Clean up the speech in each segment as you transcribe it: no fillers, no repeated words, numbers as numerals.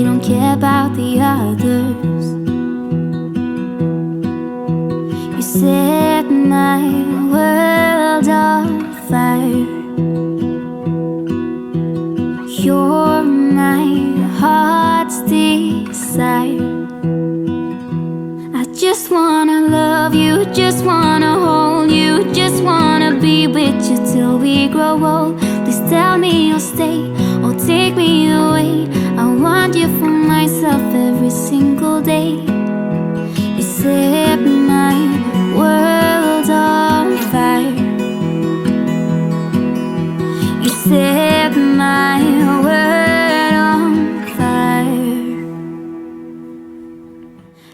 don't care about the others. You set my world on fire. You're my heart's desire. I just wanna love you, just wanna hold you, just wanna be with you till we grow old. Please tell me you'll stay or take me away. I want you for myself every single day. You set my world on fire. You set my world on fire.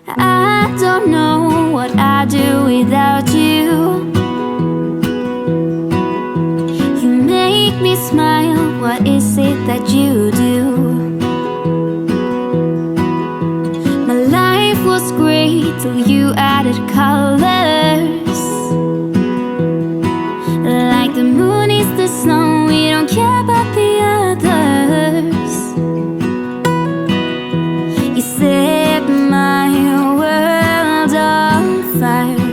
I don't know what I'd do without you. You make me smile, what is it that you do? My life was great till you added colors. Like the moon is the snow, we don't care about the others. You set my world on fire.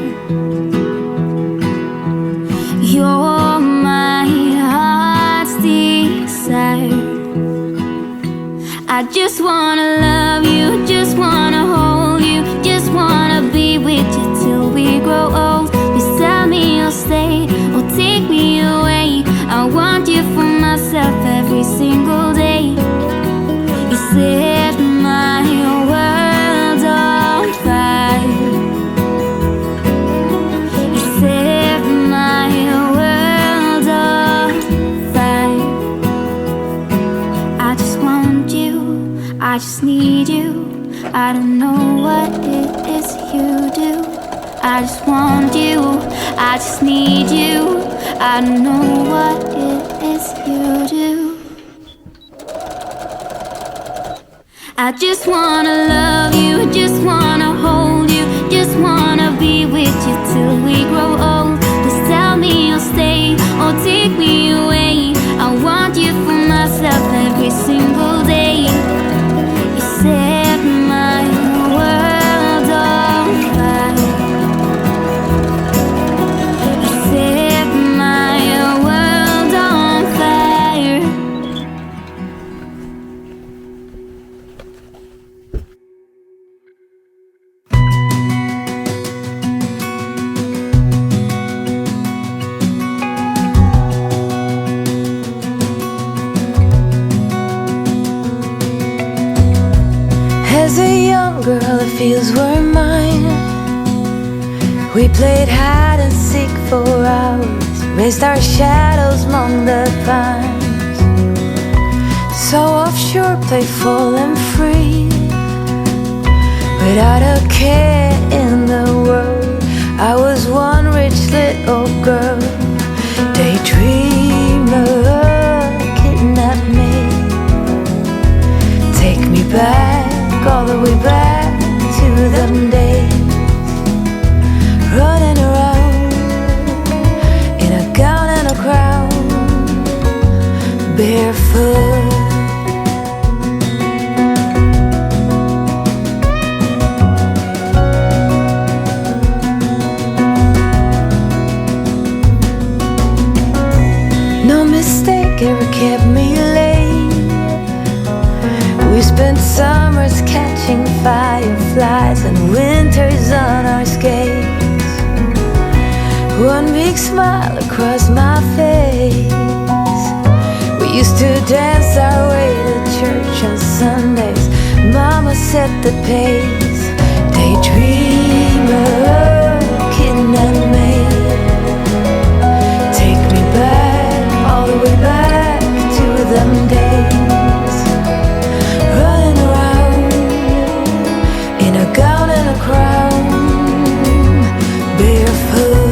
You're my heart's desire. I just wanna love you, just wanna hold you, just wanna be with you till we grow old. Please tell me you'll stay or take me away. I want you for myself every single day. You set my world on fire. You set my world on fire. I just want you, I just need you. I don't know what it is you do. I just want you, I just need you. I don't know what it is you do. I just wanna love you, just wanna hold you, just wanna be with you till we grow old. Just tell me you'll stay or take me away. I want you for myself every single day. You set my world on fire. You set my world on fire. As a young girl, the fields were mine. We played hide and seek for hours, raised our shadows among the pines. So offshore, playful and free, without a care in the world. I was one rich little girl, daydreamer, kidnap me, take me back, all the way back to them days, running around in a gown and a crown, barefoot. No mistake ever kept me late. We spent summers catching fireflies and winters on our skates. One big smile across my face. We used to dance our way to church on Sundays. Mama set the pace. Daydreamer, kidnap me, take me back, all the way back to them days, running around in a gown and a crown, barefoot.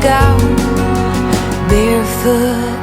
down barefoot.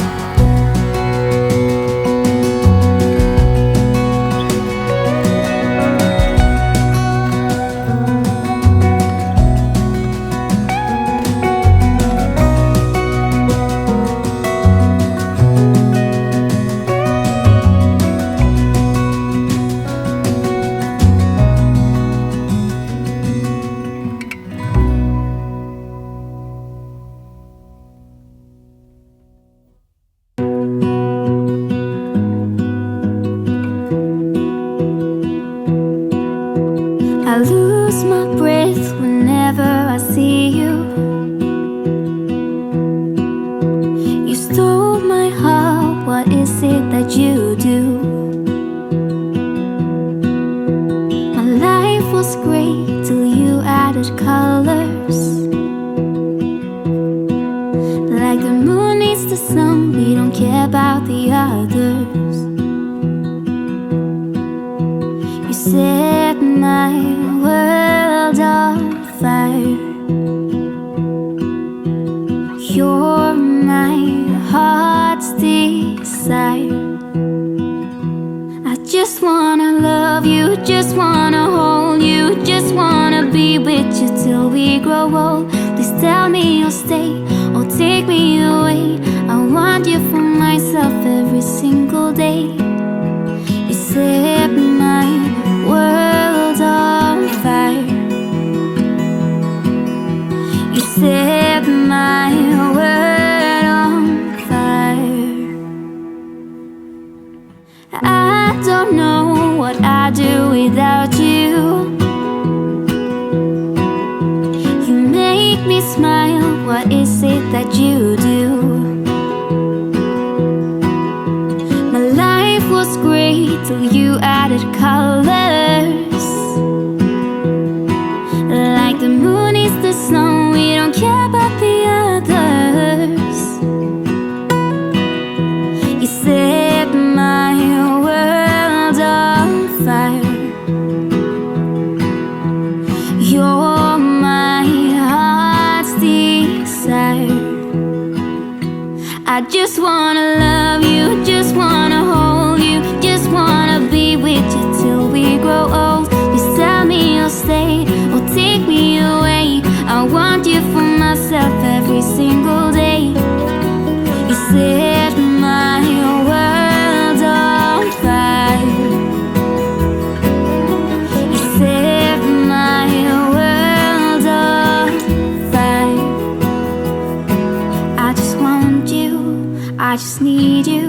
I lose my breath whenever I see you. You stole my heart, what is it that you do? My life was great till you added colors. Like the moon needs the sun, we don't care about the others. You set my world on fire. You're my heart's desire. I just wanna love you, just wanna hold you, just wanna be with you till we grow old. Please tell me you'll stay or take me away. I want you for myself every single day. You set my world on fire. You set my world on fire. I don't know what I'd do without you. You make me smile, what is it that you do? My life was great till you added colors. Like the moon is the sun, we don't care about the others. You set my world on fire. You're my heart's desire. I just wanna love you, just wanna hold you, just wanna be with you till we grow old. Please tell me you'll stay or take me away. I want you for myself every single day. You set my world on fire. You set my world on fire. I just want you, I just need you.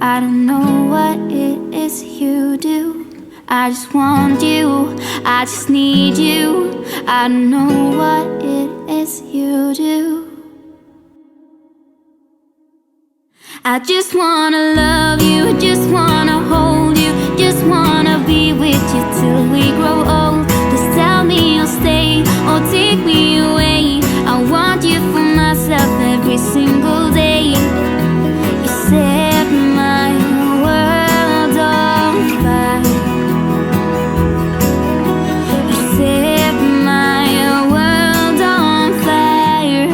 I don't know what it is you do. I just want you, I just need you. I don't know what it is you do. I just wanna love you, just wanna hold you, just wanna be with you till we grow old. Just tell me you'll stay or take me away. I want you for myself every single day. You set my world on fire. You set my world on fire.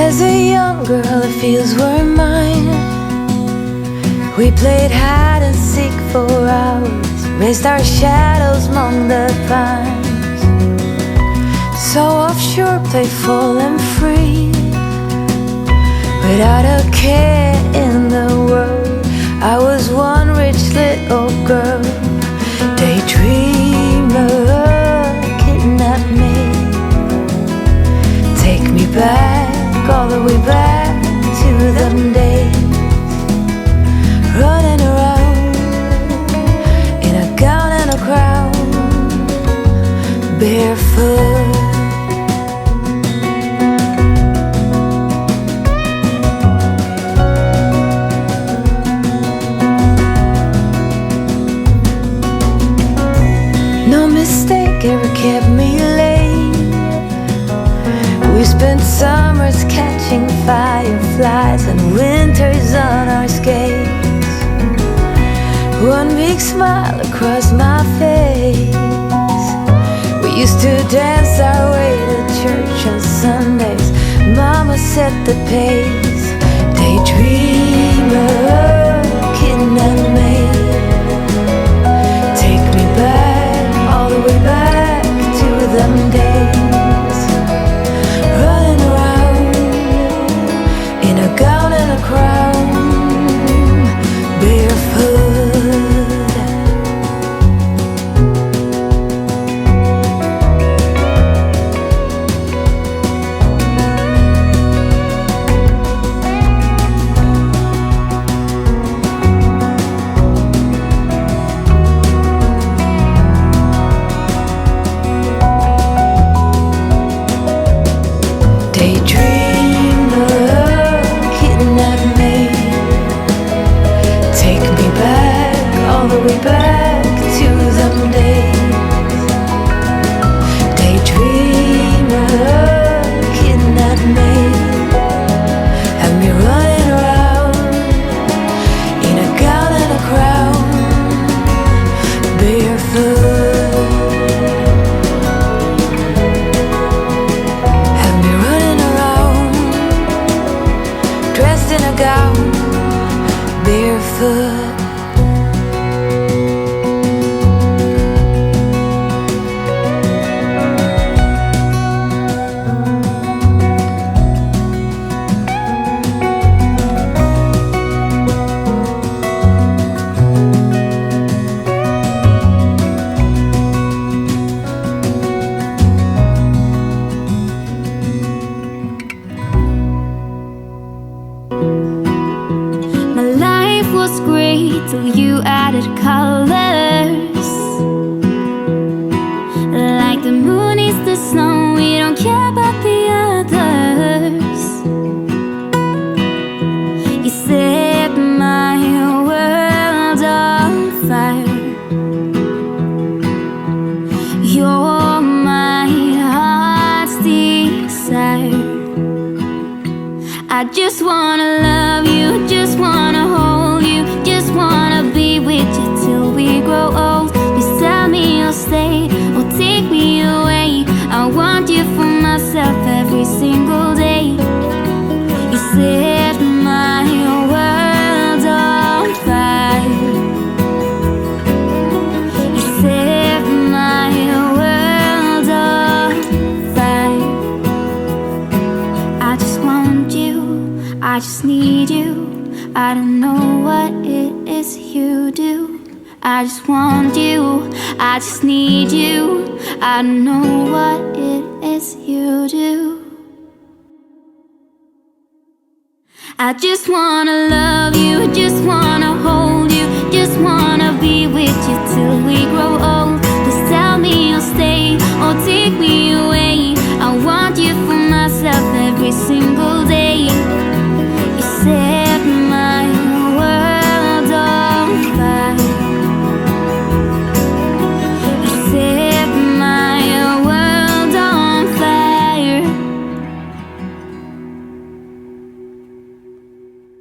As a young girl, the fields were mine. We played hide and seek for hours, raised our shadows among the pines. So offshore, playful and free, without a care in the world. I was one rich little girl, daydreamer, kidnap me, take me back, all the way back to them days, running around in a gown and a crown, barefoot. fireflies and winters on our skates. One big smile across my face. We used to dance our way to church on Sundays. Mama set the pace. Daydreamer, kidnap me. Take me back, all the way back to them days. Running around in a gown and a crown, barefoot. Till you added colors, like the moon is the snow. We don't care about the others. You set my world on fire. You're my heart's desire. I just wanna love you, just wanna hold you, just wanna be with you till we grow old. Please tell me you'll stay or take me away. I want you for myself every single day. You set my world on fire. You set my world on fire. I just want you, I just need you. I don't know what it is you do. I just want you, I just need you. I don't know what it is you do. I just wanna love you, just wanna